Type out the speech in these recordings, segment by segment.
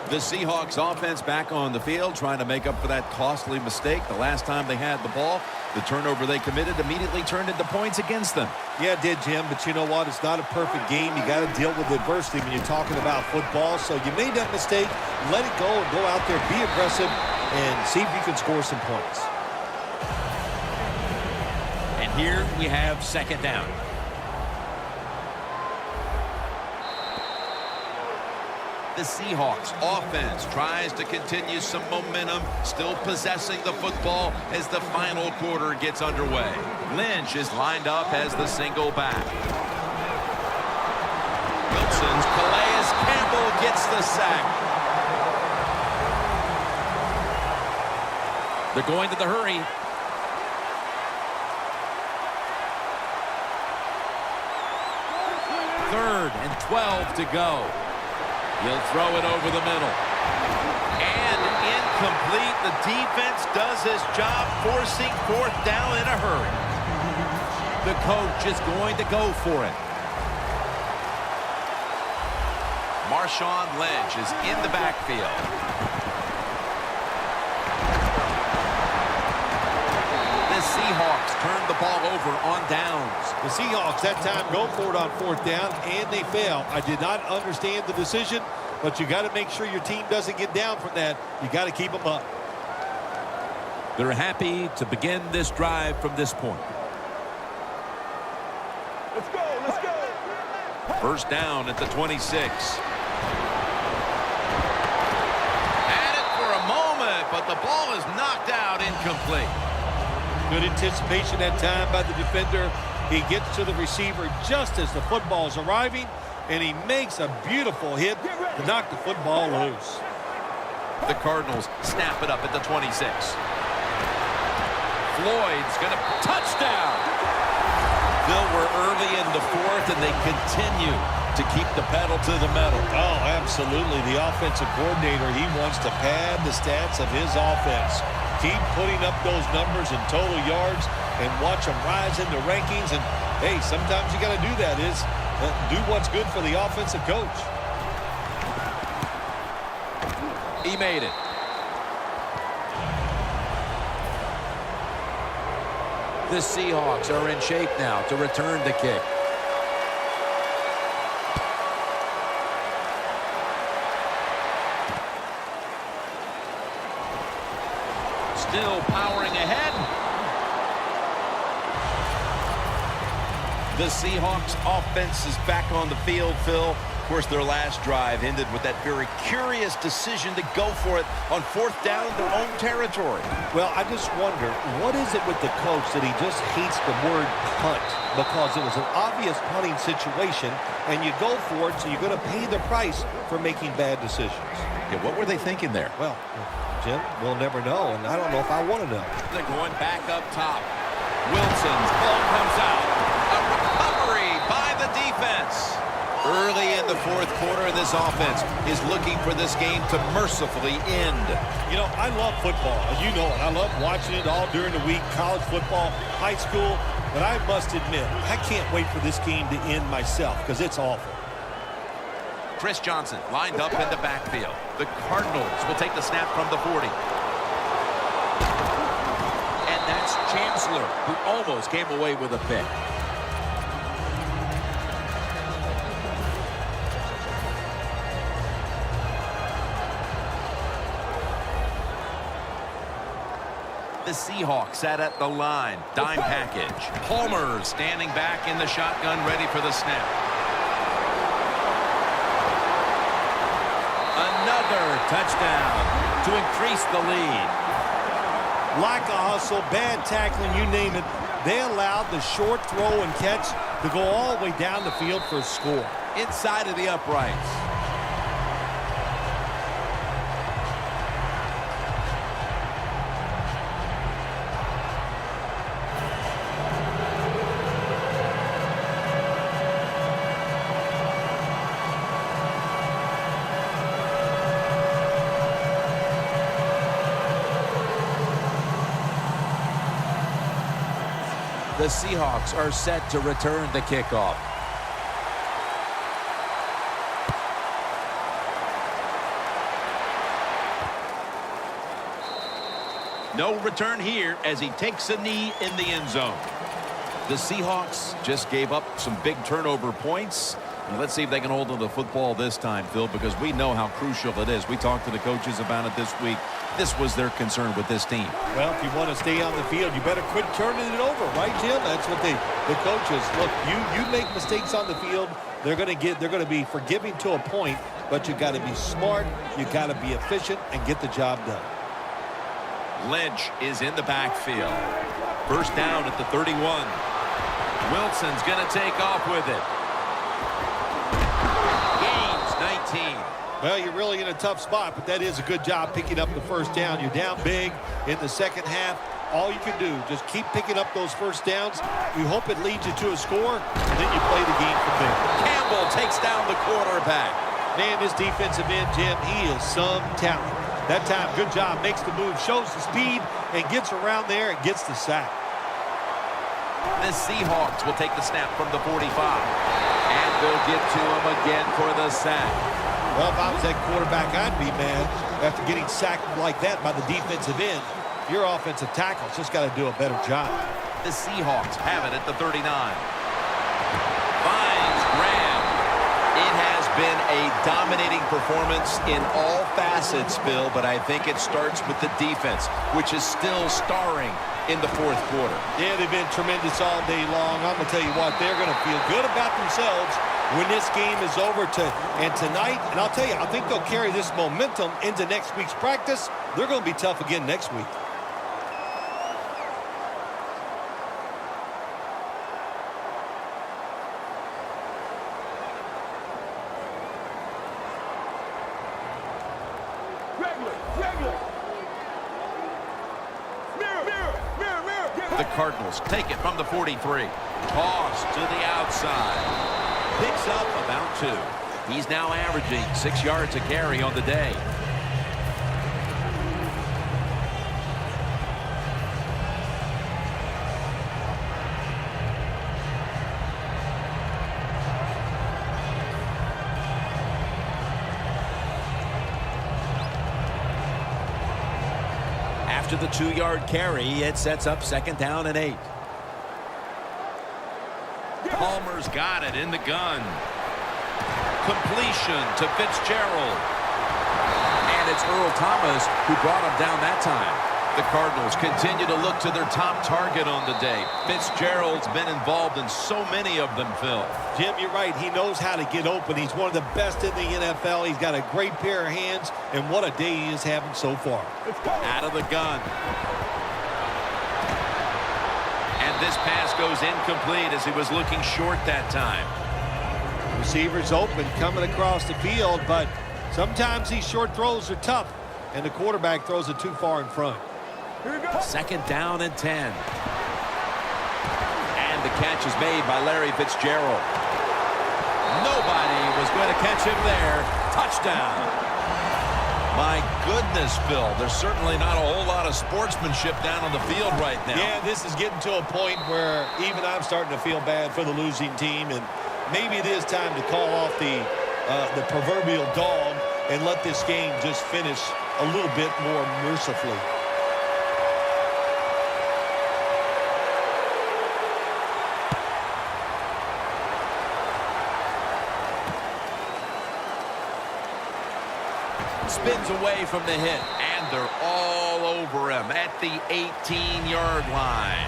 The Seahawks offense back on the field trying to make up for that costly mistake. The last time they had the ball, the turnover they committed immediately turned into points against them. Yeah, it did, Jim, but you know what? It's not a perfect game. You got to deal with adversity when you're talking about football. So you made that mistake, let it go, and go out there, be aggressive, and see if you can score some points. And here we have second down. The Seahawks offense tries to continue some momentum, still possessing the football as the final quarter gets underway. Lynch is lined up as the single back. Wilson's Calais Campbell gets the sack. They're going to the hurry. Third and 12 to go. He'll throw it over the middle. And incomplete. The defense does his job, forcing fourth down in a hurry. The coach is going to go for it. Marshawn Lynch is in the backfield. The Seahawks turn the ball over on downs. The Seahawks that time go for it on fourth down, and they fail. I did not understand the decision, but you got to make sure your team doesn't get down from that. You got to keep them up. They're happy to begin this drive from this point. Let's go, let's go. First down at the 26. Had it for a moment, but the ball is knocked out, incomplete. Good anticipation that time by the defender. He gets to the receiver just as the football is arriving, and he makes a beautiful hit to knock the football loose. The Cardinals snap it up at the 26. Floyd's going to touchdown. Bill, we're early in the fourth, and they continue to keep the pedal to the metal. Oh, absolutely. The offensive coordinator, he wants to pad the stats of his offense. Keep putting up those numbers in total yards and watch them rise in the rankings. And, hey, sometimes you got to do that is do what's good for the offensive coach. He made it. The Seahawks are in shape now to return the kick. Still powering ahead. The Seahawks offense is back on the field, Phil. Of course, their last drive ended with that very curious decision to go for it on fourth down in their own territory. Well, I just wonder, what is it with the coach that he just hates the word punt? Because it was an obvious punting situation, and you go for it, so you're going to pay the price for making bad decisions. Yeah, what were they thinking there? Well, Jim, we'll never know, and I don't know if I want to know. They're going back up top. Wilson's ball comes out. A recovery by the defense. Early in the fourth quarter, this offense is looking for this game to mercifully end. You know, I love football. You know it. I love watching it all during the week, college football, high school. But I must admit, I can't wait for this game to end myself because it's awful. Chris Johnson lined up in the backfield. The Cardinals will take the snap from the 40. And that's Chancellor, who almost came away with a pick. The Seahawks sat at the line. Dime package. Palmer standing back in the shotgun, ready for the snap. Another touchdown to increase the lead. Like a hustle, bad tackling, you name it. They allowed the short throw and catch to go all the way down the field for a score. Inside of the uprights. The Seahawks are set to return the kickoff. No return here as he takes a knee in the end zone. The Seahawks just gave up some big turnover points. And let's see if they can hold on to the football this time, Phil, because we know how crucial it is. We talked to the coaches about it this week. This was their concern with this team. Well, if you want to stay on the field, you better quit turning it over, right, Jim? That's what the coaches look. You make mistakes on the field, they're going to be forgiving to a point, but you got to be smart, you got to be efficient, and get the job done. Lynch is in the backfield. First down at the 31. Wilson's going to take off with it. Gains 19. Well, you're really in a tough spot, but that is a good job picking up the first down. You're down big in the second half. All you can do, just keep picking up those first downs. You hope it leads you to a score, and then you play the game from there. Campbell takes down the quarterback. Man, this defensive end, Jim, he is some talent. That time, good job, makes the move, shows the speed, and gets around there and gets the sack. The Seahawks will take the snap from the 45. And they'll get to him again for the sack. Well, if I was that quarterback, I'd be mad after getting sacked like that by the defensive end. Your offensive tackle's just got to do a better job. The Seahawks have it at the 39. Finds Graham. It has been a dominating performance in all facets, Bill, but I think it starts with the defense, which is still starring in the fourth quarter. Yeah, they've been tremendous all day long. I'm going to tell you what, they're going to feel good about themselves when this game is over. And tonight, and I'll tell you, I think they'll carry this momentum into next week's practice. They're going to be tough again next week. The Cardinals take it from the 43. Toss to the outside. Picks up about 2. He's now averaging 6 yards a carry on the day. After the 2-yard carry, it sets up 2nd down and 8. Palmer's got it in the gun. Completion to Fitzgerald. And it's Earl Thomas who brought him down that time. The Cardinals continue to look to their top target on the day. Fitzgerald's been involved in so many of them, Phil. Jim, you're right. He knows how to get open. He's one of the best in the NFL. He's got a great pair of hands, and what a day he is having so far. Out of the gun. And this pass goes incomplete as he was looking short that time. Receiver's open, coming across the field, but sometimes these short throws are tough, and the quarterback throws it too far in front. 2nd down and 10. And the catch is made by Larry Fitzgerald. Nobody was going to catch him there. Touchdown. My goodness, Phil, there's certainly not a whole lot of sportsmanship down on the field right now. Yeah, this is getting to a point where even I'm starting to feel bad for the losing team, and maybe it is time to call off the proverbial dog and let this game just finish a little bit more mercifully. Spins away from the hit, and they're all over him at the 18-yard line.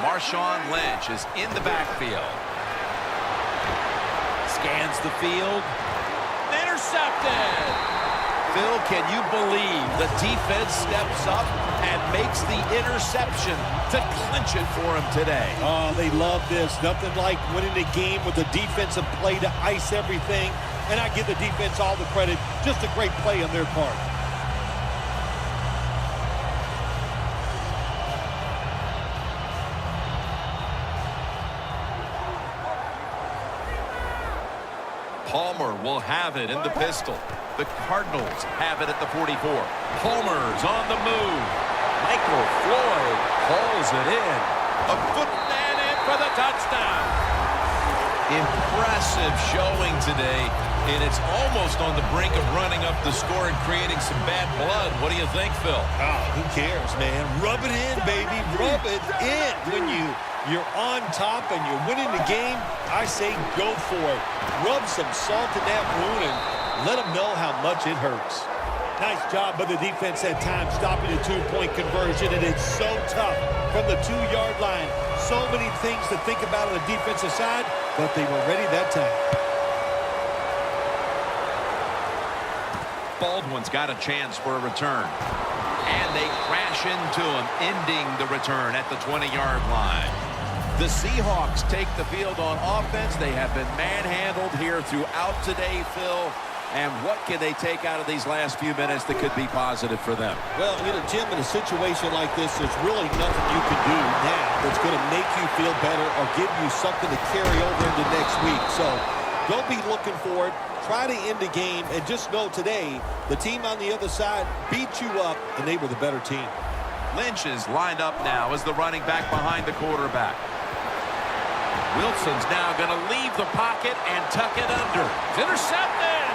Marshawn Lynch is in the backfield. Scans the field. Intercepted! Phil, can you believe the defense steps up and makes the interception to clinch it for him today? Oh, they love this. Nothing like winning the game with a defensive play to ice everything. And I give the defense all the credit. Just a great play on their part. Palmer will have it in the pistol. The Cardinals have it at the 44. Palmer's on the move. Michael Floyd hauls it in. A foot and in for the touchdown. Impressive showing today, and it's almost on the brink of running up the score and creating some bad blood. What do you think, Phil? Oh, who cares, man? Rub it in, baby. Rub it in. When you're on top and you're winning the game, I say go for it. Rub some salt in that wound and let them know how much it hurts. Nice job by the defense at times stopping the two-point conversion, and it's so tough from the 2-yard line. So many things to think about on the defensive side, but they were ready that time. Baldwin's got a chance for a return. And they crash into him, ending the return at the 20-yard line. The Seahawks take the field on offense. They have been manhandled here throughout today, Phil. And what can they take out of these last few minutes that could be positive for them? Well, Jim, in a situation like this, there's really nothing you can do now that's going to make you feel better or give you something to carry over into next week. So don't be looking for it. Try to end the game, and just know today the team on the other side beat you up, and they were the better team. Lynch is lined up now as the running back behind the quarterback. Wilson's now going to leave the pocket and tuck it under. It's intercepted.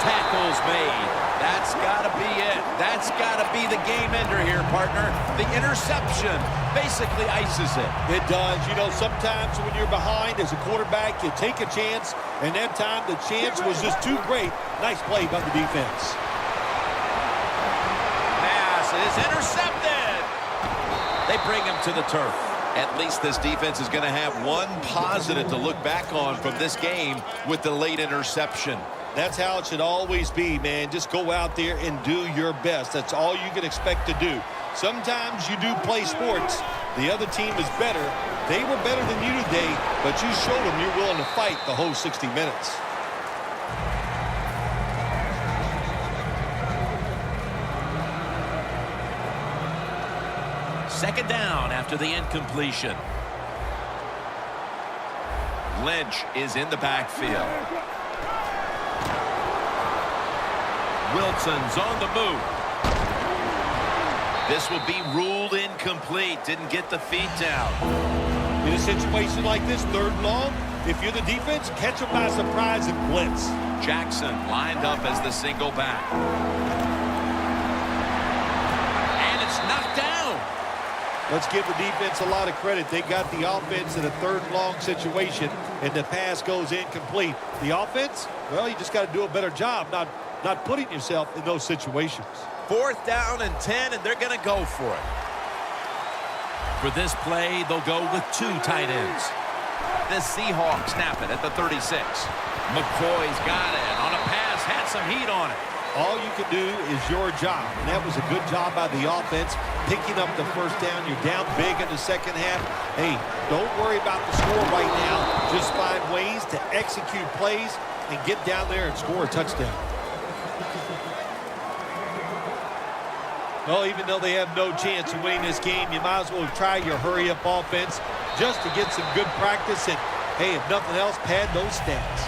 Tackles made. That's got to be it. That's got to be the game ender here, partner. The interception basically ices it. It does. Sometimes when you're behind as a quarterback, you take a chance, and that time the chance was just too great. Nice play by the defense. Pass is intercepted. They bring him to the turf. At least this defense is going to have one positive to look back on from this game with the late interception. That's how it should always be, man. Just go out there and do your best. That's all you can expect to do. Sometimes you do play sports. The other team is better. They were better than you today, but you showed them you're willing to fight the whole 60 minutes. Second down after the incompletion. Lynch is in the backfield. Wilson's on the move. This will be ruled incomplete. Didn't get the feet down. In a situation like this, 3rd and long, if you're the defense, catch them by surprise and blitz. Jackson lined up as the single back. And it's knocked down. Let's give the defense a lot of credit. They got the offense in a 3rd and long situation, and the pass goes incomplete. The offense, well, you just got to do a better job not putting yourself in those situations. 4th down and 10, and they're going to go for it. For this play, they'll go with 2 tight ends. The Seahawks snap it at the 36. McCoy's got it on a pass, had some heat on it. All you can do is your job, and that was a good job by the offense, picking up the 1st down. You're down big in the 2nd half. Hey, don't worry about the score right now. Just find ways to execute plays and get down there and score a touchdown. Well, even though they have no chance of winning this game, you might as well try your hurry-up offense just to get some good practice and, hey, if nothing else, pad those stats.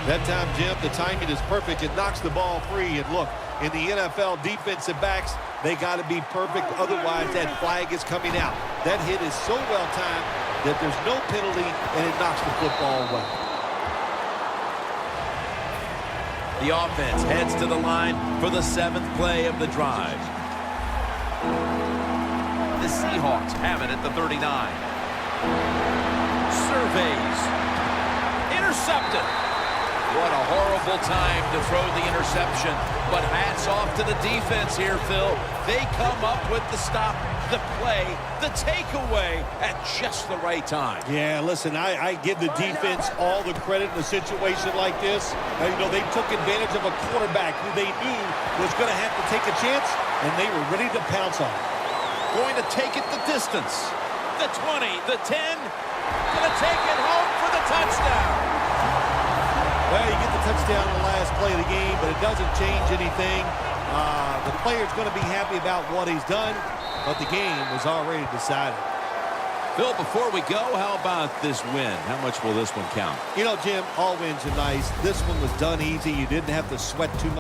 That time, Jim, the timing is perfect. It knocks the ball free. And look, in the NFL, defensive backs, they got to be perfect. Otherwise, that flag is coming out. That hit is so well-timed that there's no penalty, and it knocks the football away. The offense heads to the line for the 7th play of the drive. The Seahawks have it at the 39. Surveys. Intercepted. What a horrible time to throw the interception. But hats off to the defense here, Phil. They come up with the stop, the play, the takeaway at just the right time. Yeah, listen, I give the defense all the credit in a situation like this. They took advantage of a quarterback who they knew was going to have to take a chance, and they were ready to pounce on it. Going to take it the distance. The 20, the 10. Going to take it home for the touchdown. Well, you get the touchdown on the last play of the game, but it doesn't change anything. The player's going to be happy about what he's done, but the game was already decided. Phil, before we go, how about this win? How much will this one count? Jim, all wins are nice. This one was done easy. You didn't have to sweat too much.